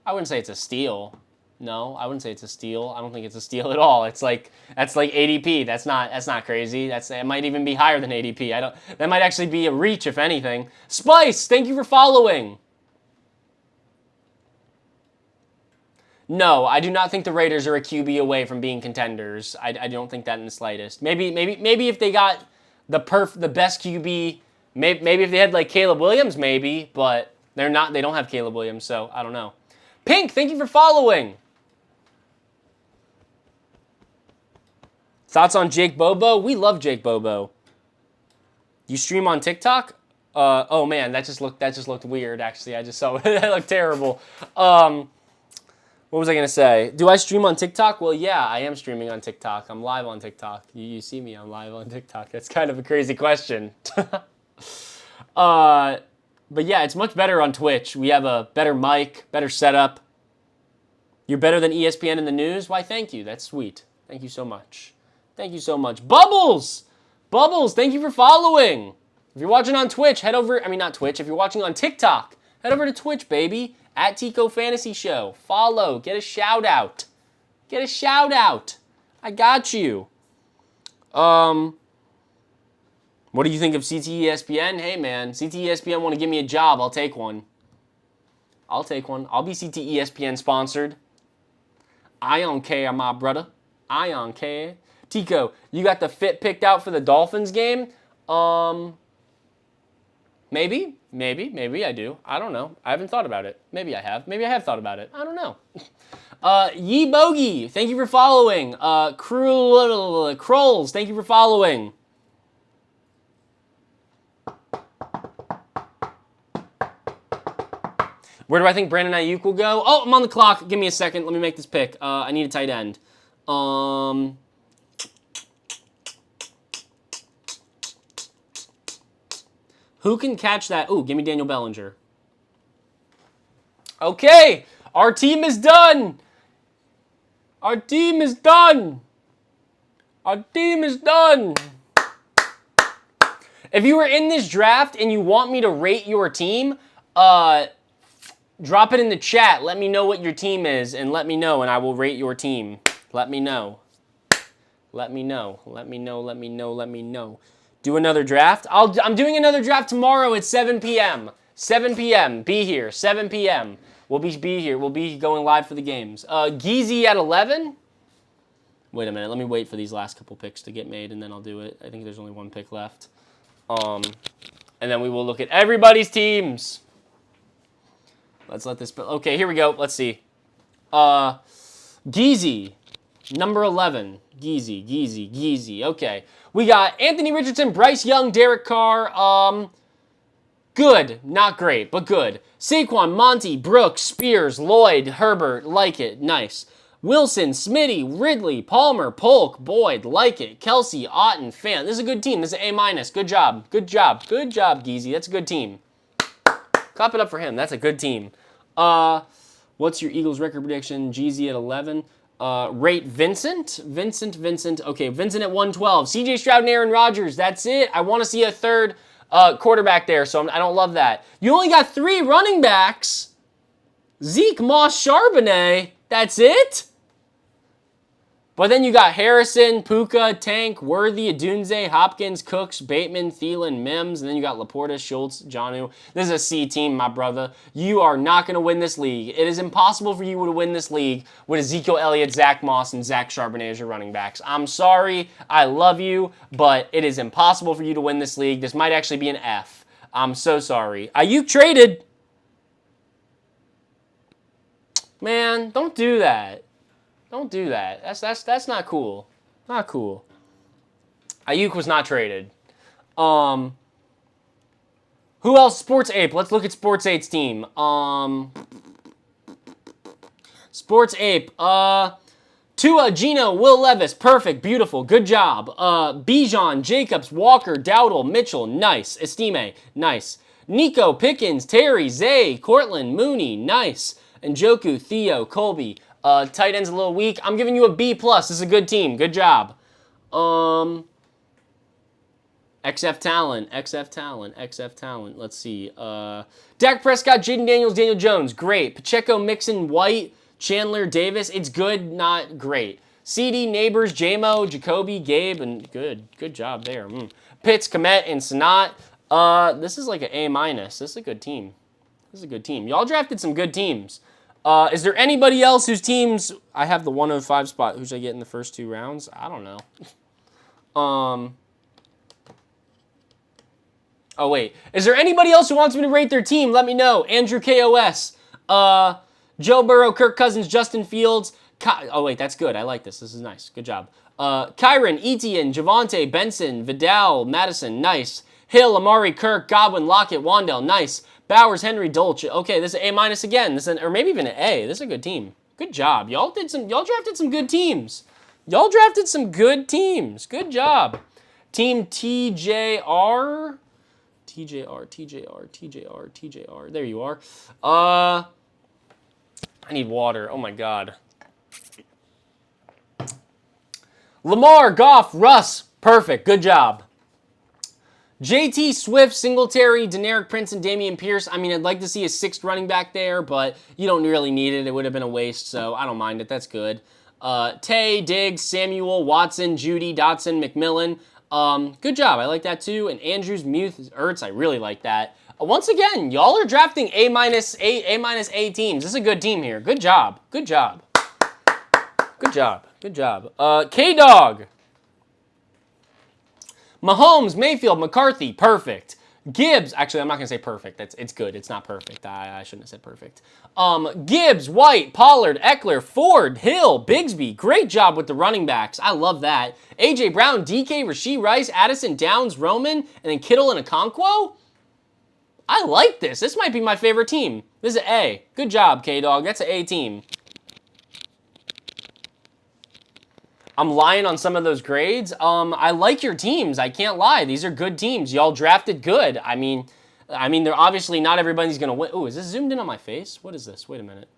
I wouldn't say it's a steal. No, I wouldn't say it's a steal. I don't think it's a steal at all. That's like ADP. That's not crazy. It might even be higher than ADP. That might actually be a reach, if anything. Spice, thank you for following. No, I do not think the Raiders are a QB away from being contenders. I don't think that in the slightest. Maybe if they got the best QB, maybe if they had like Caleb Williams, maybe, but they're not. They don't have Caleb Williams, so I don't know. Pink, thank you for following. Thoughts on Jake Bobo? We love Jake Bobo. You stream on TikTok? Oh man, that just looked weird. Actually, I just saw it. That looked terrible. What was I gonna say? Do I stream on TikTok? Well, yeah, I am streaming on TikTok. I'm live on TikTok. You see me? I'm live on TikTok. That's kind of a crazy question. But yeah, it's much better on Twitch. We have a better mic, better setup. You're better than ESPN in the news? Why, thank you. That's sweet. Thank you so much. Thank you so much. Bubbles! Bubbles, thank you for following. If you're watching on Twitch, head over, not Twitch, if you're watching on TikTok, head over to Twitch, baby, at Tico Fantasy Show. Follow, get a shout out. Get a shout out. I got you. What do you think of CTESPN? Hey, man, CTESPN want to give me a job. I'll take one. I'll take one. I'll be CTESPN sponsored. I don't care, my brother. I don't care. Tico, you got the fit picked out for the Dolphins game? Maybe I do. I don't know. I haven't thought about it. Maybe I have. Maybe I have thought about it. I don't know. Yee Bogey, thank you for following. Krolls, thank you for following. Where do I think Brandon Ayuk will go? Oh, I'm on the clock. Give me a second. Let me make this pick. I need a tight end. Who can catch that? Ooh, give me Daniel Bellinger. Okay, our team is done. Our team is done. Our team is done. If you were in this draft and you want me to rate your team, drop it in the chat. Let me know what your team is, and let me know, and I will rate your team. Let me know. Let me know. Let me know. Let me know. Let me know. Do another draft. I'm doing another draft tomorrow at 7 p.m. 7 p.m. Be here. 7 p.m. We'll be here. We'll be going live for the games. Geezy at 11. Wait a minute. Let me wait for these last couple picks to get made, and then I'll do it. I think there's only one pick left. And then we will look at everybody's teams. Let's let this... Okay, here we go. Let's see. Geezy. Number 11. Geezy. Okay. We got Anthony Richardson, Bryce Young, Derek Carr. Good. Not great, but good. Saquon, Monty, Brooks, Spears, Lloyd, Herbert. Like it. Nice. Wilson, Smitty, Ridley, Palmer, Polk, Boyd. Like it. Kelsey, Otten, Fan. This is a good team. This is an A-. Good job. Good job. Good job, Geezy. That's a good team. Clap it up for him. That's a good team. What's your Eagles record prediction? Geezy at 11. Rate Vincent. Okay, Vincent at 112. CJ Stroud and Aaron Rodgers. That's it. I want to see a third quarterback there, so I don't love that. You only got 3 running backs. Zeke, Moss, Charbonnet. That's it? But then you got Harrison, Puka, Tank, Worthy, Adunze, Hopkins, Cooks, Bateman, Thielen, Mims, and then you got Laporta, Schultz, Jonnu. This is a C team, my brother. You are not going to win this league. It is impossible for you to win this league with Ezekiel Elliott, Zach Moss, and Zach Charbonnet as your running backs. I'm sorry. I love you, but it is impossible for you to win this league. This might actually be an F. I'm so sorry. Ayuk traded. Man, don't do that. Don't do that. That's not cool. Not cool. Ayuk was not traded. Who else? Sports Ape. Let's look at Sports Ape's team. Sports Ape. Tua, Gino, Will Levis. Perfect. Beautiful. Good job. Bijan, Jacobs, Walker, Dowdle, Mitchell. Nice. Estime. Nice. Nico, Pickens, Terry, Zay, Cortland, Mooney. Nice. Njoku, Theo, Colby. Tight end's a little weak. I'm giving you a B+. This is a good team. Good job. XF Talent. Let's see. Dak Prescott, Jaden Daniels, Daniel Jones. Great. Pacheco, Mixon, White, Chandler, Davis. It's good, not great. CD, Neighbors, JMO, Jacoby, Gabe, and good job there. Pitts, Komet, and Sanat. This is like an A-. This is a good team. Y'all drafted some good teams. Is there anybody else whose teams... I have the 105 spot. Who should I get in the first 2 rounds? I don't know. Oh, wait. Is there anybody else who wants me to rate their team? Let me know. Andrew KOS. Joe Burrow, Kirk Cousins, Justin Fields. Oh, wait. That's good. I like this. This is nice. Good job. Kyron, Etienne, Javonte, Benson, Vidal, Madison, nice. Hill, Amari, Kirk, Godwin, Lockett, Wandell, nice. Bowers, Henry, Dolce. Okay, this is A- again. This is or maybe even an A. This is a good team. Good job. Y'all drafted some good teams. Y'all drafted some good teams. Good job. Team TJR. TJR. There you are. I need water. Oh my God. Lamar, Goff, Russ. Perfect. Good job. JT, Swift, Singletary, Deneric Prince, and Damian Pierce. I mean, I'd like to see a sixth running back there, but you don't really need it. It would have been a waste, so I don't mind it. That's good. Tay, Diggs, Samuel, Watson, Judy, Dotson, McMillan. Good job. I like that too. And Andrews, Muth, Ertz. I really like that. Once again, y'all are drafting A- teams. This is a good team here. Good job. Good job. Good job. Good job. K-Dog. Mahomes, Mayfield, McCarthy, perfect. Gibbs, actually, I'm not going to say perfect. It's good. It's not perfect. I shouldn't have said perfect. Gibbs, White, Pollard, Eckler, Ford, Hill, Bigsby. Great job with the running backs. I love that. A.J. Brown, DK, Rashee Rice, Addison, Downs, Roman, and then Kittle and Okonkwo. I like this. This might be my favorite team. This is an A. Good job, K-Dog. That's an A team. I'm lying on some of those grades. I like your teams. I can't lie. These are good teams. Y'all drafted good. I mean, they're obviously not everybody's going to win. Oh, is this zoomed in on my face? What is this? Wait a minute.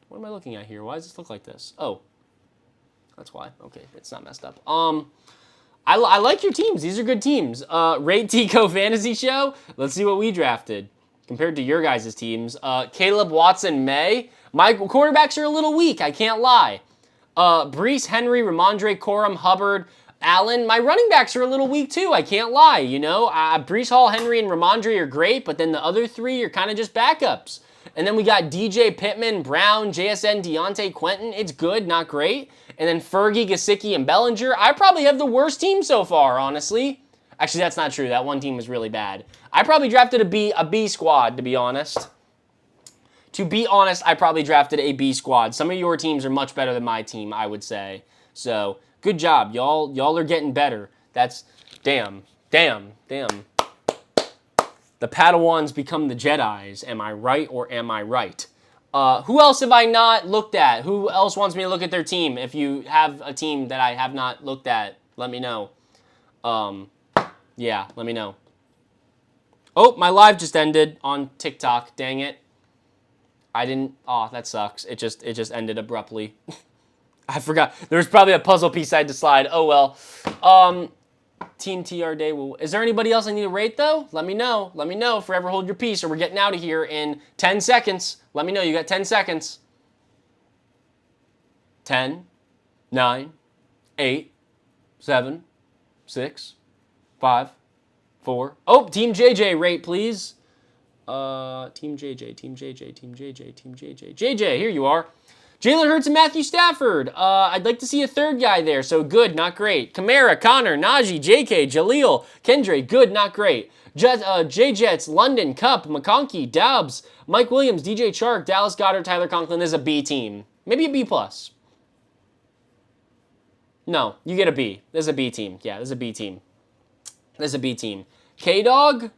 What am I looking at here? Why does this look like this? Oh, that's why. Okay, it's not messed up. I like your teams. These are good teams. Rate Tico Fantasy Show. Let's see what we drafted compared to your guys' teams. Caleb, Watson, May. My quarterbacks are a little weak. I can't lie. Brees, Henry, Ramondre, Corum, Hubbard, Allen. My running backs are a little weak too. I can't lie. You know, Brees Hall, Henry, and Ramondre are great, but then the other three are kind of just backups. And then we got DJ, Pittman, Brown, JSN, Deontay, Quentin. It's good, not great. And then Fergie, Gesicki, and Bellinger. I probably have the worst team so far, honestly. Actually, that's not true. That one team was really bad. I probably drafted a B squad, to be honest. To be honest, I probably drafted a B squad. Some of your teams are much better than my team, I would say. So, good job. Y'all are getting better. That's, damn. The Padawans become the Jedis. Am I right or am I right? Who else have I not looked at? Who else wants me to look at their team? If you have a team that I have not looked at, let me know. Yeah, let me know. Oh, my live just ended on TikTok. Dang it. I didn't. Oh, that sucks. It just ended abruptly. I forgot. There was probably a puzzle piece I had to slide. Oh well. Team TR Day. Is there anybody else I need to rate though? Let me know. Let me know. Forever hold your peace, or we're getting out of here in 10 seconds. Let me know. You got 10 seconds. 10, 9, 8, 7, 6, 5, 4. Oh, Team JJ rate, please. Team JJ. JJ, here you are. Jalen Hurts and Matthew Stafford. I'd like to see a third guy there, so good, not great. Kamara, Connor, Najee, JK, Jaleel, Kendre, good, not great. J-Jets, London, Cup, McConkey, Dobbs, Mike Williams, DJ Chark, Dallas Goedert, Tyler Conklin. This is a B team. Maybe a B+. No, you get a B. This is a B team. Yeah, this is a B team. This is a B team. K-Dog?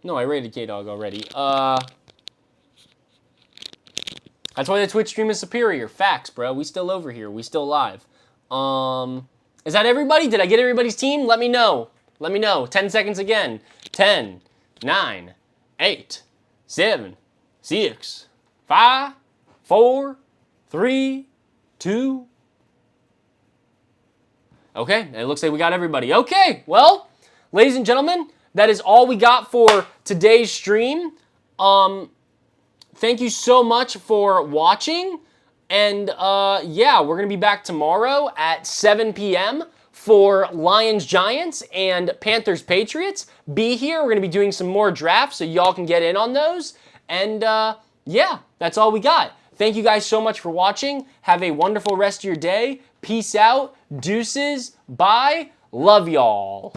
No, I rated K-Dog already. That's why the Twitch stream is superior. Facts, bro. We still over here. We still live. Is that everybody? Did I get everybody's team? Let me know. Let me know. 10 seconds again. 10, 9, 8, 7, 6, 5, 4, 3, 2. Okay, it looks like we got everybody. Okay, well, ladies and gentlemen, that is all we got for today's stream. Thank you so much for watching. And yeah, we're going to be back tomorrow at 7 p.m. for Lions-Giants and Panthers-Patriots. Be here. We're going to be doing some more drafts so y'all can get in on those. And yeah, that's all we got. Thank you guys so much for watching. Have a wonderful rest of your day. Peace out. Deuces. Bye. Love y'all.